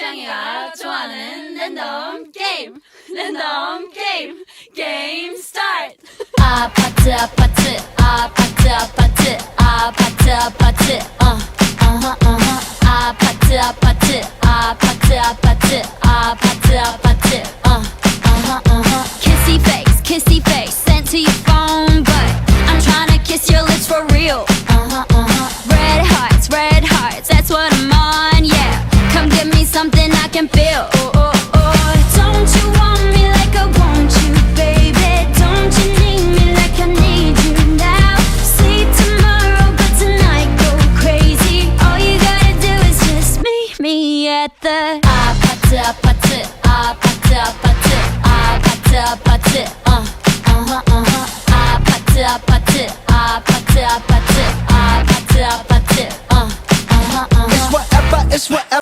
창이가 좋아하는 랜덤 게임 게임 스타트. 아파트 아파트 아파트 아파트 아파트 아파트 아파트 아파트 아파트 아파트 아파트 아파트 kissy face sent to your phone but I'm tryna kiss your lips for real. Red hearts, that's what I'm on, yeah. Come give me something I can feel. Don't you want me like I want you, baby? Don't you need me like I need you now? Sleep tomorrow, but tonight go crazy. All you gotta do is just meet me at the 아파트 아파트 아파트 아파트 아파트 아파트 아파트 아파트 아파트 아파트 아파트 아파트 It's whatever, it's whatever.